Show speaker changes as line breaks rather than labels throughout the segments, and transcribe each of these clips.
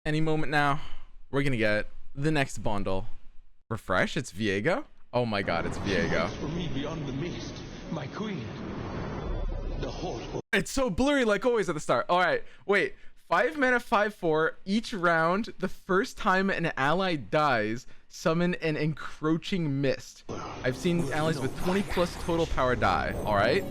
Any moment now, we're gonna get the next bundle. Refresh, it's Viego. Oh my god, it's Viego.
For me beyond the mist, my queen. The whole.
It's so blurry like always at the start. All right, wait. 5 mana, 5/4. Each round, the first time an ally dies, summon an encroaching mist. I've seen allies with 20 plus total power die. All right.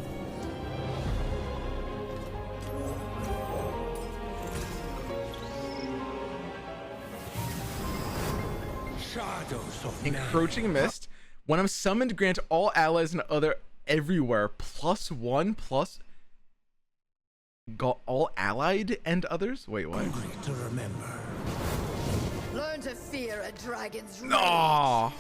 Encroaching mist. When I'm summoned, grant all allies and other everywhere +1 plus all allied and others. Wait, what?
To remember.
Learn to fear a dragon's rage.
Aww.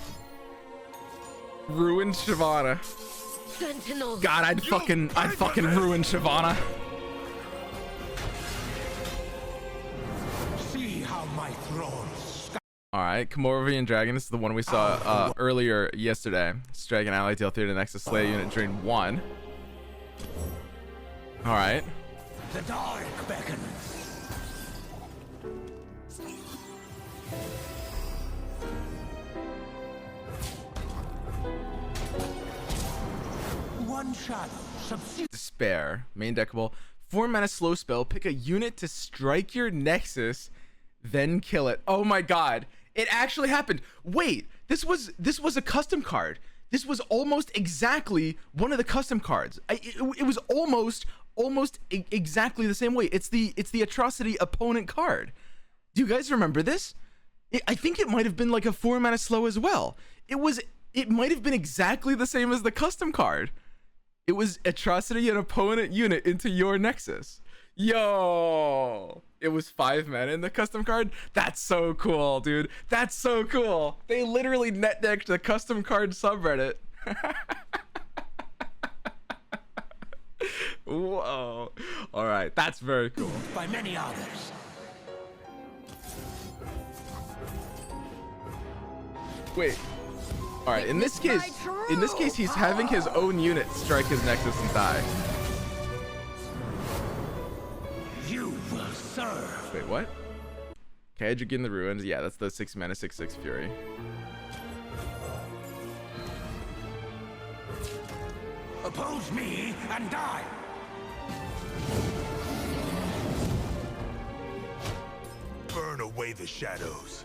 Ruined Shyvana.
Sentinels.
God, I'd fucking ruin Shyvana.
See how my throne.
All right, Camavoran Dragon. This is the one we saw earlier yesterday. Strike an ally, deal 3 to the next slay unit, drain 1. All right.
The dark beckons. One shadow.
Despair. Main deckable. 4 mana slow spell. Pick a unit to strike your nexus, then kill it. Oh my god. It actually happened. Wait, this was a custom card. This was almost exactly one of the custom cards. It was almost exactly the same way. It's the atrocity opponent card. Do you guys remember this? I think it might have been like a 4 mana slow as well. It might have been exactly the same as the custom card. It was atrocity an opponent unit into your nexus. Yo, it was 5 mana in the custom card. That's so cool, dude. That's so cool. They literally net decked the custom card subreddit. Whoa. All right, that's very cool.
By many others.
Wait. All right, in this case, he's having his own unit strike his nexus and die.
You will serve.
Wait, what? Kaedra in the Ruins. Yeah, that's the 6 mana 6/6 Fury.
Oppose me and die.
Burn away the shadows.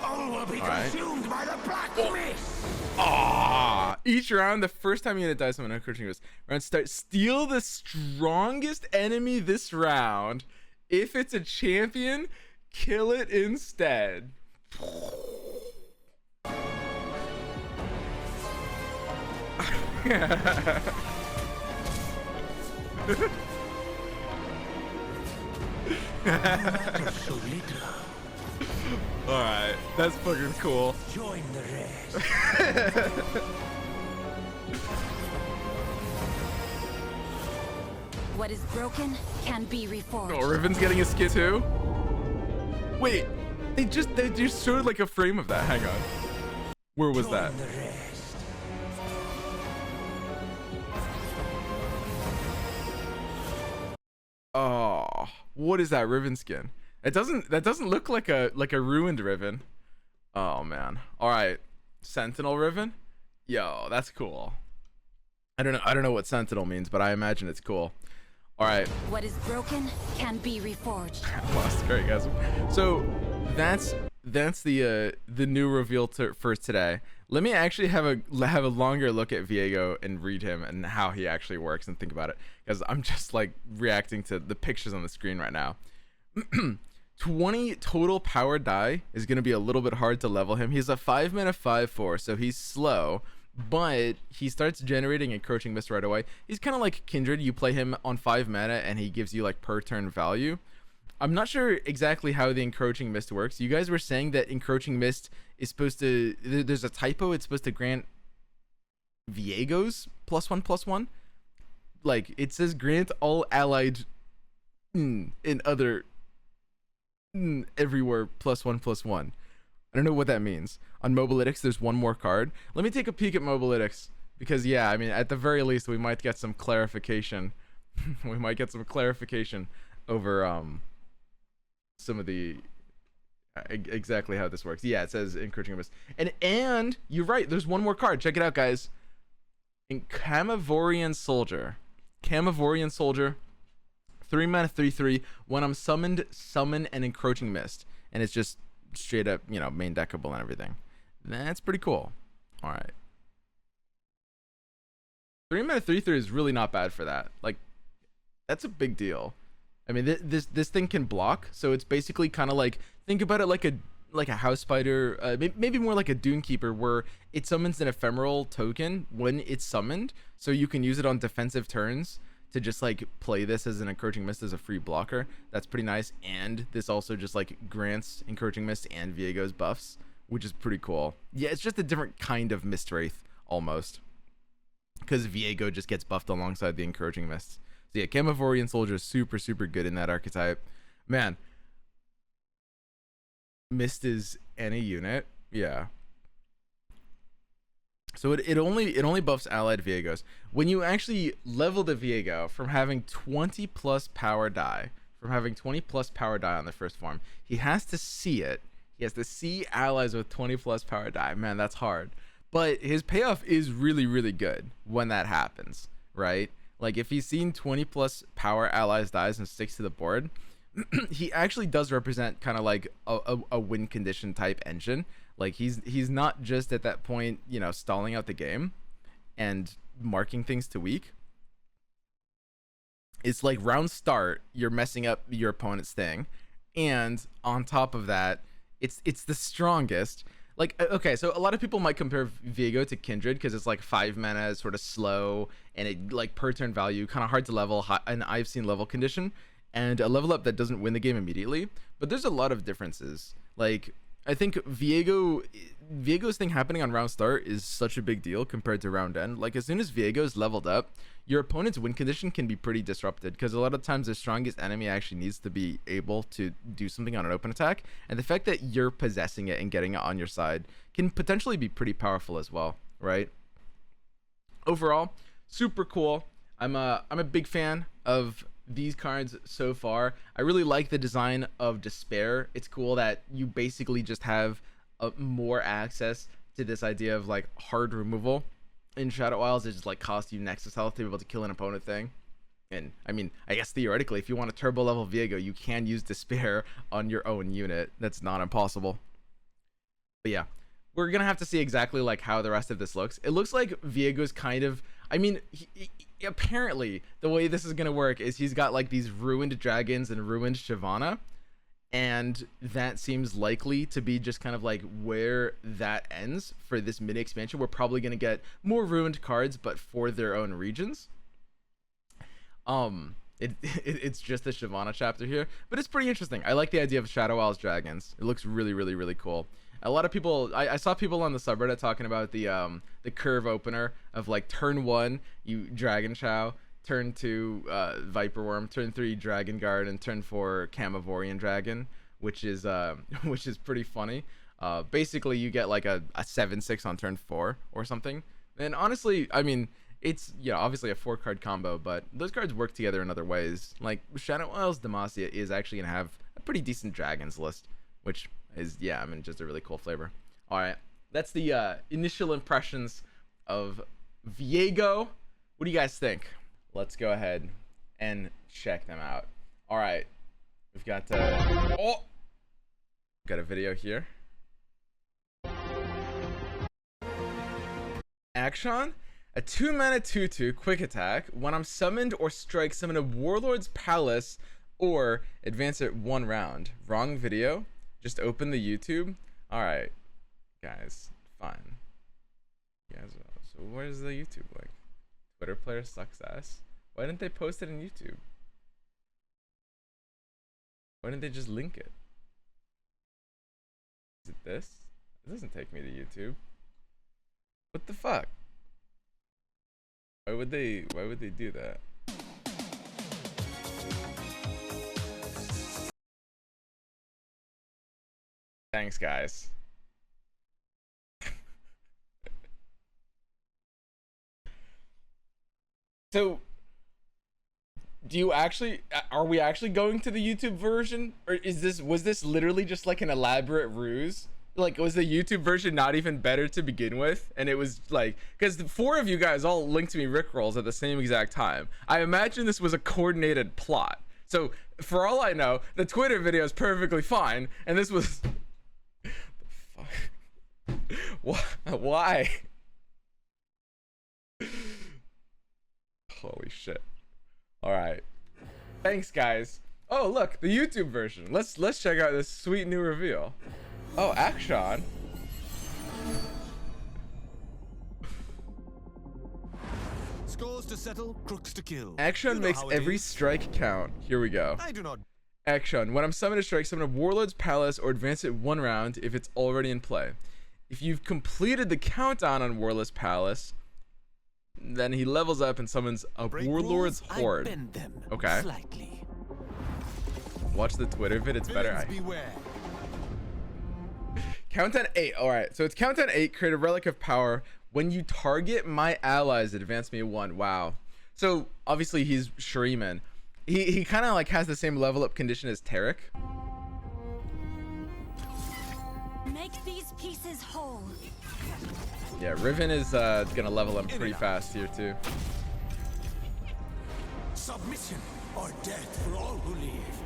All will be consumed by the black mist.
Ah! Each round, the first time unit dies, someone encroaching goes. Round start. Steal the strongest enemy this round. If it's a champion, kill it instead. All right, that's fucking cool.
Join the rest.
What is broken can be reforged.
Oh, Riven's getting a skit too. Wait, they just showed like a frame of that. Hang on, where was that?
The rest.
Oh, what is that Riven skin? That doesn't look like a ruined Riven. Oh man. All right, Sentinel Riven. Yo, that's cool. I don't know what Sentinel means, but I imagine it's cool. All right.
What is broken can be reforged.
Lost great guys. So that's the new reveal for today. Let me actually have a longer look at Viego and read him and how he actually works and think about it, because I'm just like reacting to the pictures on the screen right now. 20 total power die is going to be a little bit hard to level him. He's a 5 mana 5/4, so he's slow, but he starts generating Encroaching Mist right away. He's kind of like Kindred. You play him on 5 mana and he gives you like per turn value. I'm not sure exactly how the Encroaching Mist works. You guys were saying that Encroaching Mist is supposed to, there's a typo, it's supposed to grant Viego's +1/+1. Like it says grant all allied in other everywhere +1/+1. I don't know what that means. On Mobalytics, there's one more card. Let me take a peek at Mobalytics, because yeah, I mean, at the very least, we might get some clarification. We might get some clarification over some of the exactly how this works. Yeah, it says Encroaching Mist. And you're right, there's one more card. Check it out, guys. In Camavoran Soldier. Camavoran Soldier, 3 mana, 3/3. When I'm summoned, summon an Encroaching Mist. And it's just straight up, you know, main deckable and everything. That's pretty cool. All right. 3 mana, 3/3 is really not bad for that. Like, that's a big deal. I mean, this thing can block, so it's basically kind of like, think about it like a house spider, maybe more like a Dune Keeper, where it summons an ephemeral token when it's summoned, so you can use it on defensive turns to just like play this as an Encroaching Mist as a free blocker. That's pretty nice. And this also just like grants Encroaching Mist and Viego's buffs, which is pretty cool. Yeah, it's just a different kind of Mist Wraith almost, because Viego just gets buffed alongside the Encroaching Mists. So yeah, Camavoran Soldier is super, super good in that archetype. Man, Mist is any unit. Yeah. So it only buffs allied Viegos. When you actually level the Viego from having 20 plus power die, on the first form, he has to see it. He has to see allies with 20 plus power die. Man, that's hard. But his payoff is really, really good when that happens, right? Like, if he's seen 20 plus power allies dies and sticks to the board, he actually does represent kind of like a win condition type engine. Like, he's not just at that point, you know, stalling out the game and marking things to weak. It's like round start, you're messing up your opponent's thing, and on top of that, it's the strongest. Like, okay, so a lot of people might compare Viego to Kindred because it's like 5 mana, is sort of slow, and it like per turn value, kind of hard to level, and I've seen level condition, and a level up that doesn't win the game immediately. But there's a lot of differences. Like, I think Viego's thing happening on round start is such a big deal compared to round end. Like, as soon as Viego's leveled up, your opponent's win condition can be pretty disrupted, because a lot of times the strongest enemy actually needs to be able to do something on an open attack, and the fact that you're possessing it and getting it on your side can potentially be pretty powerful as well, right? Overall, super cool. I'm a big fan of these cards so far. I really like the design of Despair. It's cool that you basically just have more access to this idea of like hard removal in Shadow Isles. It just like costs you Nexus health to be able to kill an opponent thing. And I mean, I guess theoretically, if you want to turbo level Viego, you can use Despair on your own unit. That's not impossible. But yeah, we're gonna have to see exactly like how the rest of this looks. It looks like Viego's kind of, I mean, apparently the way this is gonna work is he's got like these ruined dragons and ruined Shyvana, and that seems likely to be just kind of like where that ends for this mini expansion. We're probably gonna get more ruined cards, but for their own regions. It's just a Shyvana chapter here, but it's pretty interesting. I like the idea of Shadow Isles dragons. It looks really, really, really cool. A lot of people, I saw people on the subreddit talking about the curve opener of like turn 1 you Dragon Chow, turn 2 Viper Worm, turn 3 Dragon Guard, and turn 4 Camavoran Dragon, which is pretty funny. Basically you get like a 7/6 on turn 4 or something. And honestly, I mean, it's, yeah, obviously a 4-card combo, but those cards work together in other ways. Like Shadow Isles Demacia is actually gonna have a pretty decent dragons list, which is, yeah, I mean, just a really cool flavor. All right, that's the initial impressions of Viego. What do you guys think? Let's go ahead and check them out. All right, we've got got a video here. Akshan, a 2-mana 2/2 quick attack. When I'm summoned or strike, summon a Warlord's Palace or advance it 1 round. Wrong video. Just open the YouTube. All right, guys, fine. Guys, so where's the YouTube link? Twitter player sucks ass. Why didn't they post it in YouTube? Why didn't they just link it? Is it this? It doesn't take me to YouTube. What the fuck? Why would they do that? Thanks, guys. So do you actually, are we actually going to the YouTube version, or was this literally just like an elaborate ruse? Like, was the YouTube version not even better to begin with? And it was like, because the 4 of you guys all linked to me rickrolls at the same exact time. I imagine this was a coordinated plot. So for all I know, the Twitter video is perfectly fine, and this was why? Holy shit. All right, thanks guys. Oh look, the YouTube version. Let's check out this sweet new reveal. Oh, Akshan.
Scores to settle, crooks to kill.
Akshan makes every strike count. Here we go.
I do not.
Akshan. When I'm summoned a strike, summon a Warlord's Palace or advance it 1 round if it's already in play. If you've completed the countdown on Warlord's Palace, then he levels up and summons a Warlord's Hoard. Okay.
Slightly.
Watch the Twitter vid. It's better.
Beware.
Countdown 8. All right, so it's countdown 8. Create a relic of power. When you target my allies, advance me 1. Wow. So obviously he's Shurima. He kind of like has the same level up condition as Tarek.
Make these pieces whole.
Yeah, Riven is gonna level him pretty fast here too.
Submission or death for all who live.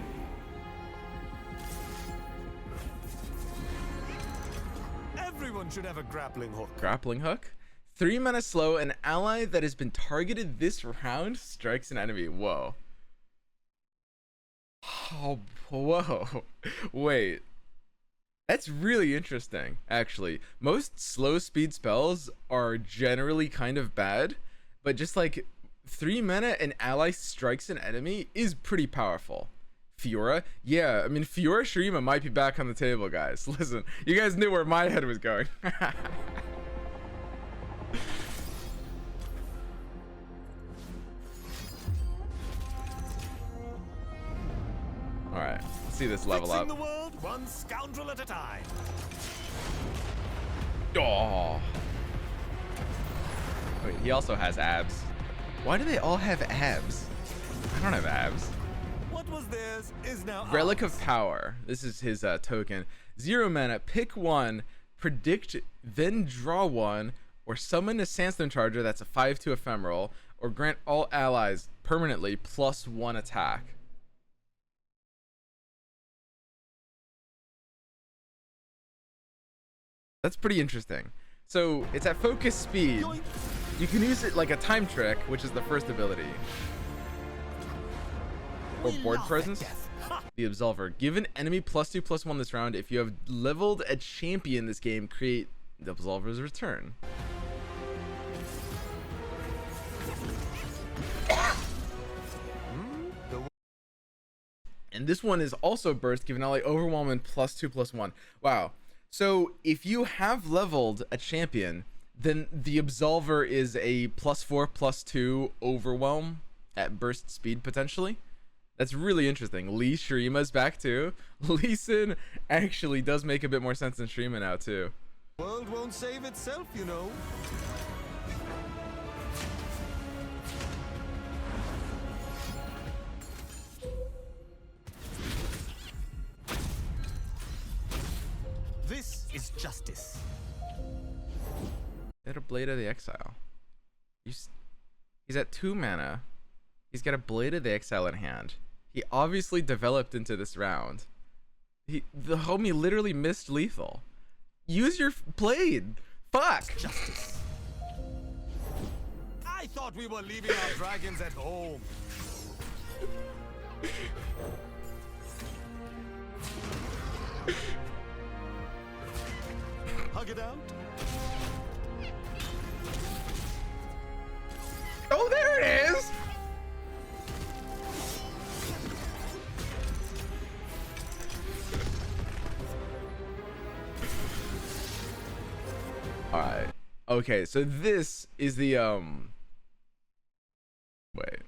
Everyone should have a grappling hook.
Grappling hook. 3 mana slow. An ally that has been targeted this round strikes an enemy. Whoa. Oh, whoa. Wait. That's really interesting, actually. Most slow speed spells are generally kind of bad, but just like 3 mana an ally strikes an enemy is pretty powerful. Fiora, yeah, I mean Fiora Shurima might be back on the table, guys. Listen, you guys knew where my head was going. All right, let's see this level up.
The world, one scoundrel at a time.
Oh. Wait, he also has abs. Why do they all have abs? I don't have abs.
What was theirs is now
Relic
ours.
of Power. This is his token. 0 mana. Pick 1. Predict, then draw 1, or summon a Sandstorm Charger that's a 5/2 ephemeral, or grant all allies permanently +1 attack. That's pretty interesting. So it's at focus speed. You can use it like a time trick, which is the first ability. Or board presence. The Absolver. Give an enemy +2/+1 this round. If you have leveled a champion this game, create the Absolver's return. And this one is also burst. Give an ally overwhelm and +2/+1. Wow. So if you have leveled a champion, then the Absolver is a +4/+2 overwhelm at burst speed potentially. That's really interesting. Lee Shurima's back too. Lee Sin actually does make a bit more sense than Shurima now too.
The world won't save itself, you know. This is justice.
Get a Blade of the Exile. He's at 2 mana. He's got a Blade of the Exile in hand. He obviously developed into this round. The homie literally missed lethal. Use your blade. Fuck.
Justice. I thought we were leaving our dragons at home. Hug it out.
Oh, there it is. All right. Okay, so this is the wait.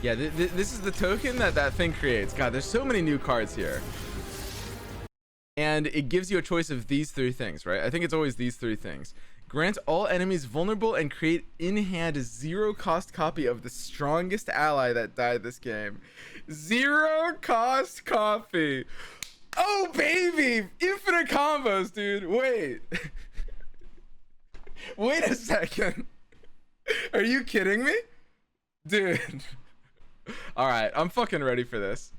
Yeah, this is the token that thing creates. God, there's so many new cards here. And it gives you a choice of these 3 things, right? I think it's always these 3 things. Grant all enemies vulnerable and create in-hand 0-cost copy of the strongest ally that died this game. 0-cost copy. Oh baby, infinite combos, dude. Wait. Wait a second. Are you kidding me? Dude. Alright, I'm fucking ready for this.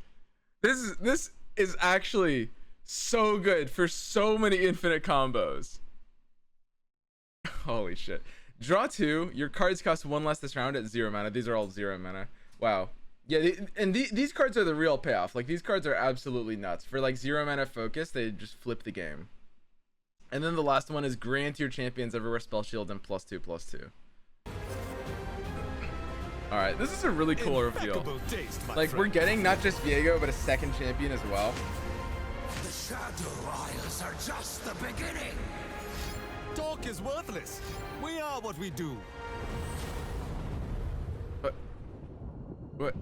This is actually so good for so many infinite combos. Holy shit. Draw 2. Your cards cost 1 less this round at 0 mana. These are all 0 mana. Wow. Yeah, these cards are the real payoff. Like, these cards are absolutely nuts. For like 0 mana focus, they just flip the game. And then the last one is grant your champions everywhere spell shield and +2/+2. Alright, this is a really cool reveal. Like, we're getting not just Viego, but a second champion as well.
The Shadow Isles are just the beginning.
Talk is worthless. We are what we do.
What?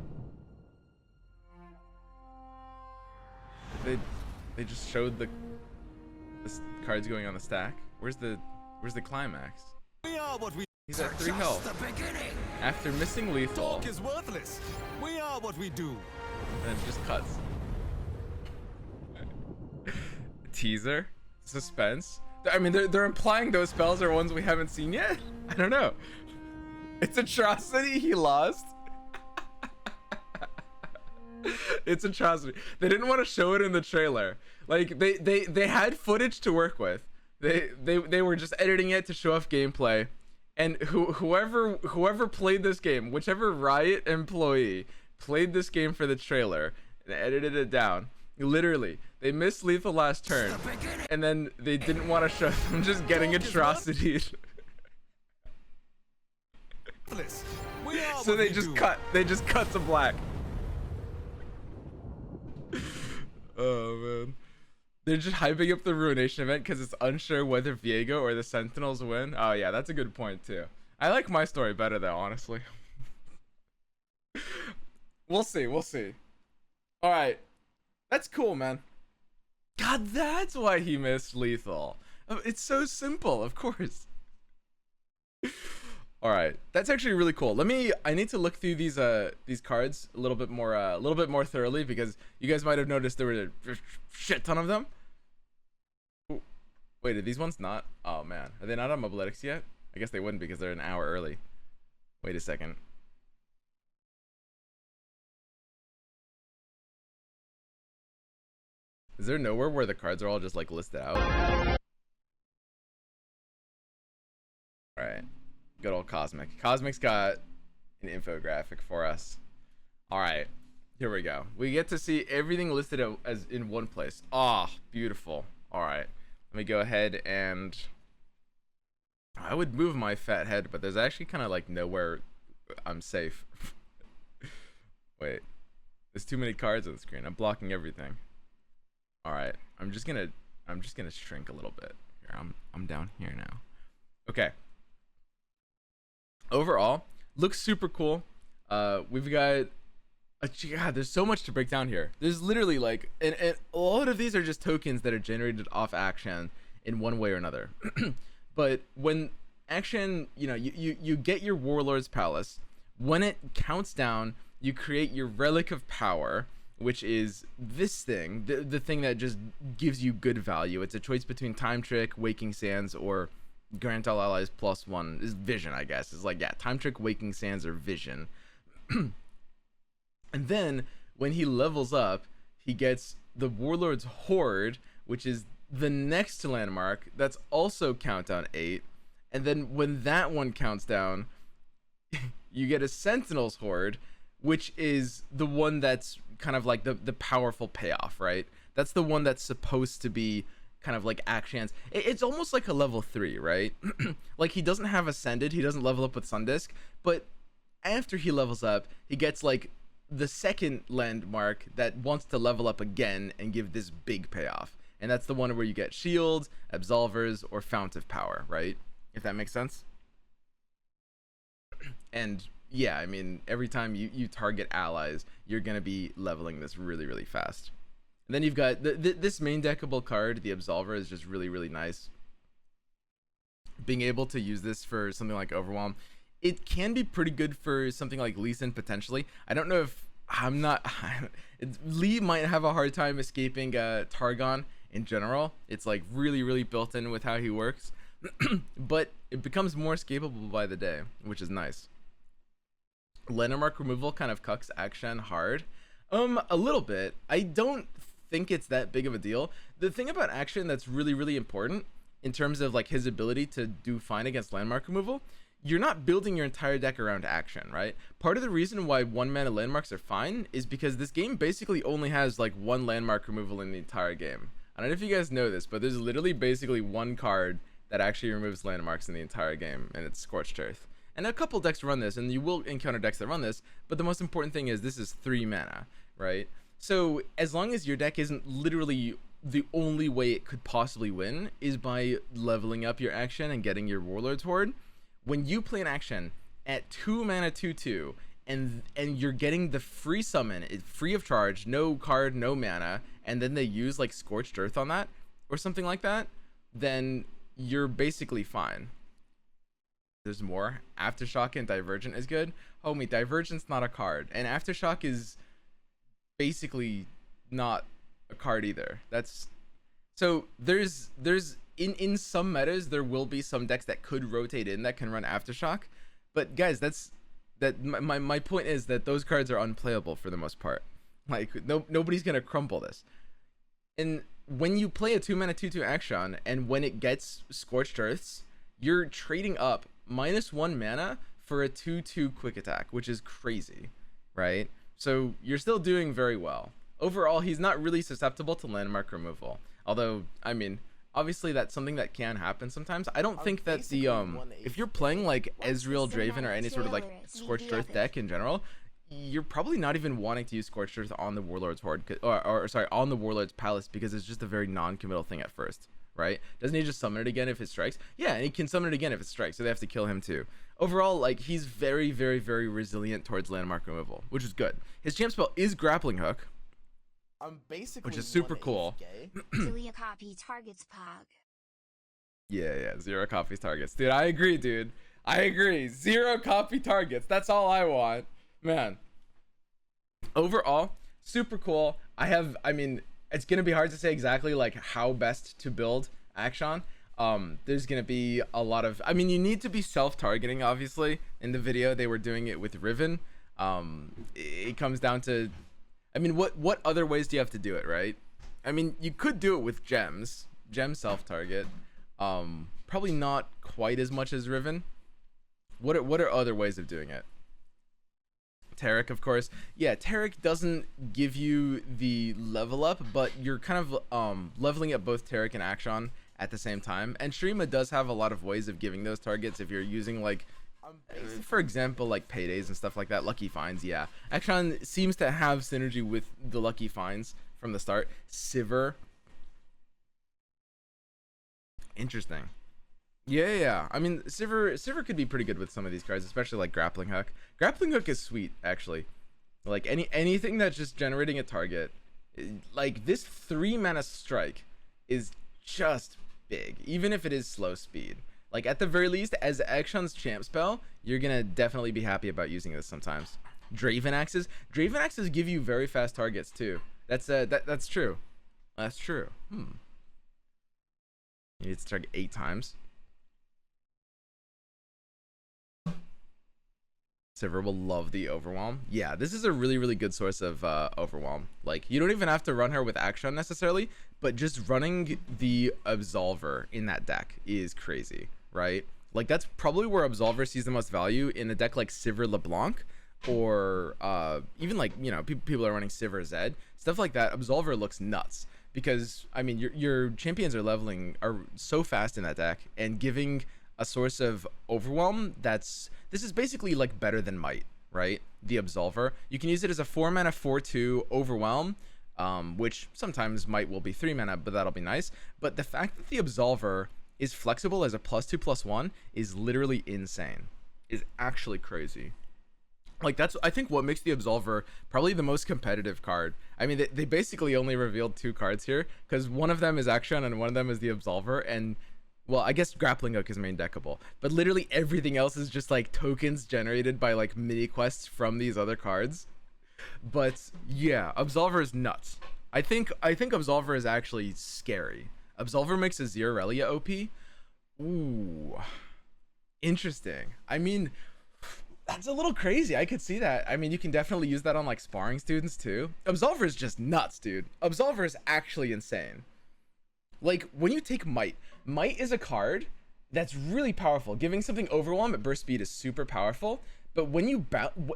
They just showed the cards going on the stack. Where's the climax?
We are what we.
He's at 3 health. After missing lethal.
Talk is worthless. We are what we do.
And it just cuts. Teaser, suspense. I mean, they're implying those spells are ones we haven't seen yet. I don't know. It's atrocity. He lost. It's atrocity. They didn't want to show it in the trailer. Like they had footage to work with. They were just editing it to show off gameplay. And whoever played this game, whichever Riot employee played this game for the trailer and edited it down, literally, they missed lethal last turn, and then they didn't want to show them just getting atrocities. So they just cut. They just cut to black. Oh man. They're just hyping up the Ruination event because it's unsure whether Viego or the Sentinels win. Oh yeah, that's a good point too. I like my story better though, honestly. We'll see. All right, that's cool, man. God, that's why he missed lethal. It's so simple, of course. All right, that's actually really cool. I need to look through these cards a little bit more thoroughly, because you guys might have noticed there were a shit ton of them. Wait, are these ones not? Oh man, are they not on Mobiletics yet? I guess they wouldn't because they're an hour early. Wait a second. Is there nowhere where the cards are all just like listed out? Alright. Good old Cosmic. Cosmic's got an infographic for us. Alright. Here we go. We get to see everything listed as in one place. Ah, beautiful. Alright. Let me go ahead and... I would move my fat head, but there's actually kind of like nowhere I'm safe. Wait. There's too many cards on the screen. I'm blocking everything. Alright. I'm just gonna shrink a little bit. Here, I'm down here now. Okay. Overall, looks super cool. We've got... God, there's so much to break down here. There's literally like, and a lot of these are just tokens that are generated off Akshan in one way or another. But when Akshan, you get your Warlord's Palace. When it counts down, you create your Relic of Power, which is this thing, the thing that just gives you good value. It's a choice between Time Trick, Waking Sands, or grant all allies +1. Is Vision, I guess. It's like, yeah, Time Trick, Waking Sands, or Vision. And then when he levels up, he gets the Warlord's Hoard, which is the next landmark. That's also countdown 8. And then when that one counts down, you get a Sentinel's Hoard, which is the one that's kind of like the powerful payoff, right? That's the one that's supposed to be kind of like Akshan's. It's almost like a level 3, right? Like, he doesn't have Ascended, he doesn't level up with Sundisk, but after he levels up, he gets like the second landmark that wants to level up again and give this big payoff. And that's the one where you get shields, absolvers, or fount of power, right? If that makes sense. And yeah, I mean, every time you target allies, you're gonna be leveling this really, really fast. And then you've got this main deckable card, the Absolver, is just really, really nice. being able to use this for something like Overwhelm, it can be pretty good for something like Lee Sin potentially. I don't know if Lee might have a hard time escaping Targon in general. It's like really built in with how he works, but it becomes more escapable by the day, which is nice. Landmark removal kind of cucks Akshan hard. A little bit. I don't think it's that big of a deal. The thing about Akshan that's really important in terms of like his ability to do fine against landmark removal, you're not building your entire deck around Akshan, right? Part of the reason why 1-mana landmarks are fine is because this game basically only has like 1 landmark removal in the entire game. I don't know if you guys know this, but there's literally basically 1 card that actually removes landmarks in the entire game, and it's Scorched Earth. And a couple decks run this, and you will encounter decks that run this, but the most important thing is this is 3 mana, right? So as long as your deck isn't literally the only way it could possibly win is by leveling up your Akshan and getting your Warlord's Hoard, when you play an Akshan at 2 mana 2/2 and you're getting the free summon, it's free of charge, no card, no mana, and then they use like Scorched Earth on that or something like that, then you're basically fine. There's more. Aftershock and Divergent is good. Homie, Divergent's not a card, and Aftershock is basically not a card either. That's so there's in some metas there will be some decks that could rotate in that can run Aftershock, but guys, my point is that those cards are unplayable for the most part. Like nobody's gonna crumple this. And when you play a 2-mana 2/2 Akshan, and when it gets Scorched Earths, you're trading up -1 mana for a 2/2 quick attack, which is crazy, right? So you're still doing very well. Overall, he's not really susceptible to landmark removal. Although, I mean, obviously that's something that can happen sometimes. I don't think that the if you're playing like Ezreal Draven or any sort of like Scorched Earth deck in general, you're probably not even wanting to use Scorched Earth on the Warlord's Hoard, or sorry, on the Warlord's Palace, because it's just a very non-committal thing at first, right? Doesn't he just summon it again if it strikes? Yeah, and he can summon it again if it strikes, so they have to kill him too. Overall, like, he's very resilient towards landmark removal, which is good. His champ spell is Grappling Hook, which is super cool.
Delete a copy targets pog.
Yeah, 0 copies targets. Dude, I agree, dude. I agree. 0 copy targets. That's all I want. Man. Overall, super cool. I mean, it's going to be hard to say exactly, like, how best to build Akshan. There's going to be a lot of... I mean, you need to be self-targeting, obviously. In the video, they were doing it with Riven. It comes down to... I mean, what other ways do you have to do it, right? I mean, you could do it with gems. Gem self-target. Probably not quite as much as Riven. What are other ways of doing it? Taric, of course. Yeah, Taric doesn't give you the level up, but you're kind of leveling up both Taric and Akshan at the same time. And Shurima does have a lot of ways of giving those targets if you're using, like, for example, like paydays and stuff like that. Lucky finds, yeah. Akshan seems to have synergy with the lucky finds from the start. Sivir. Interesting. Yeah. I mean, Sivir could be pretty good with some of these cards, especially like Grappling Hook. Grappling Hook is sweet, actually. Like anything that's just generating a target. Like this 3-mana strike is just big, even if it is slow speed. Like at the very least, as Akshan's champ spell, you're gonna definitely be happy about using this sometimes. Draven Axes give you very fast targets too. That's true. That's true. You need to target 8 times. Sivir will love the Overwhelm. Yeah, this is a really good source of Overwhelm. Like, you don't even have to run her with Akshan necessarily, but just running the Absolver in that deck is crazy, right? Like, that's probably where Absolver sees the most value in a deck like Sivir LeBlanc, or even like, you know, people are running Sivir Zed. Stuff like that, Absolver looks nuts. Because, I mean, your champions are so fast in that deck, and giving a source of Overwhelm this is basically like better than Might, right? The Absolver. You can use it as a 4-mana 4/2 Overwhelm, which sometimes Might will be 3 mana, but that'll be nice. But the fact that the Absolver is flexible as a +2/+1 is literally insane. Is actually crazy. Like, that's, I think, what makes the Absolver probably the most competitive card. I mean, they basically only revealed 2 cards here, because one of them is Akshan and one of them is the Absolver, and Well, I guess Grappling Hook is main deckable, but literally everything else is just like tokens generated by like mini quests from these other cards. But yeah, Absolver is nuts. I think Absolver is actually scary. Absolver makes a Zerarelia OP. Ooh, interesting. I mean, that's a little crazy. I could see that. I mean, you can definitely use that on like sparring students too. Absolver is just nuts, dude. Absolver is actually insane. Like when you take Might is a card that's really powerful. Giving something overwhelm at burst speed is super powerful, but when you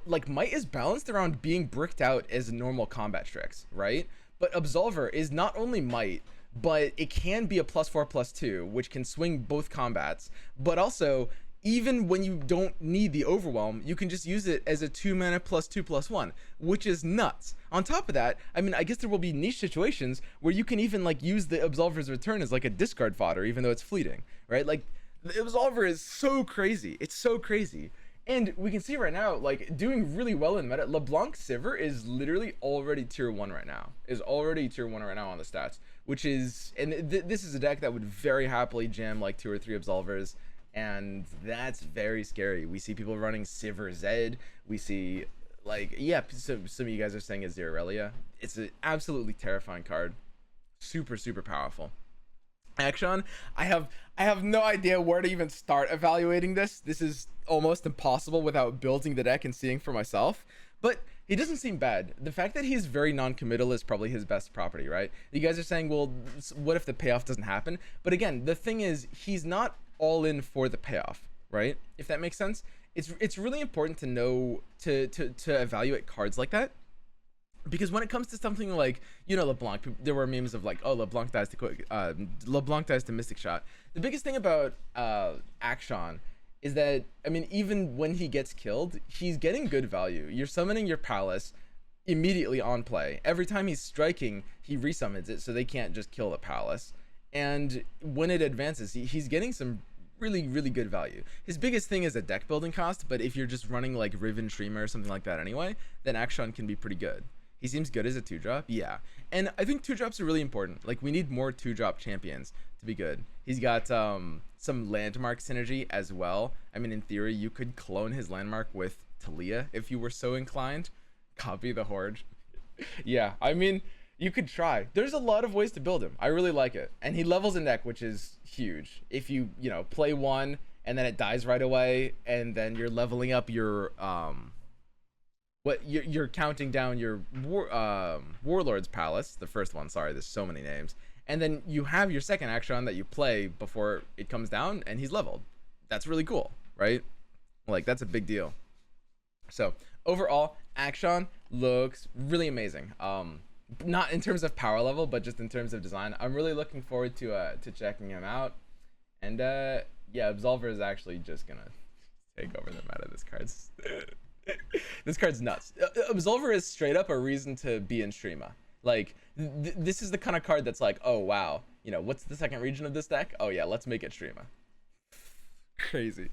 like Might is balanced around being bricked out as normal combat tricks, right? But Absolver is not only Might, but it can be a +4/+2, which can swing both combats, but also even when you don't need the overwhelm, you can just use it as a 2-mana +2/+1, which is nuts. On top of that, I mean, I guess there will be niche situations where you can even like use the Absolver's return as like a discard fodder, even though it's fleeting, right? Like the Absolver is so crazy. It's so crazy. And we can see right now, like doing really well in meta. LeBlanc Sivir is literally already tier 1 right now. Is already tier 1 right now on the stats, which is, and this is a deck that would very happily jam like 2 or 3 Absolvers. And that's very scary. We see people running Sivir Zed. We see like, yeah, some of you guys are saying it's Zerarelia. It's an absolutely terrifying card. Super, super powerful. Akshan, I have no idea where to even start evaluating this. This is almost impossible without building the deck and seeing for myself. But he doesn't seem bad. The fact that he's very non-committal is probably his best property, right? You guys are saying, well, what if the payoff doesn't happen? But again, the thing is, he's not all in for the payoff, right? If that makes sense. It's really important to know to evaluate cards like that, because when it comes to something like, you know, LeBlanc, there were memes of like, oh, LeBlanc dies to Mystic Shot. The biggest thing about Akshan is that, I mean, even when he gets killed, he's getting good value. You're summoning your Palace immediately on play. Every time he's striking, he resummons it, so they can't just kill the Palace. And when it advances, he's getting some really, really good value. His biggest thing is a deck building cost, but if you're just running like Riven Streamer or something like that anyway, then Akshan can be pretty good. He seems good as a 2-drop, yeah. And I think 2-drops are really important. Like, we need more 2-drop champions to be good. He's got some landmark synergy as well. I mean, in theory, you could clone his landmark with Talia if you were so inclined. Copy the Hoard. Yeah, I mean, you could try. There's a lot of ways to build him. I really like it. And he levels in deck, which is huge. If you know, play one and then it dies right away, and then you're leveling up your you're counting down your Warlord's Palace, the first one, sorry, there's so many names, and then you have your second Akshan that you play before it comes down and he's leveled. That's really cool, right? Like, that's a big deal. So overall, Akshan looks really amazing. Not in terms of power level, but just in terms of design. I'm really looking forward to checking him out. And yeah, Absolver is actually just gonna take over the meta. This card's nuts. Absolver is straight up a reason to be in Shurima. Like, this is the kind of card that's like, oh wow, you know, what's the second region of this deck? Oh yeah, let's make it Shurima. Crazy.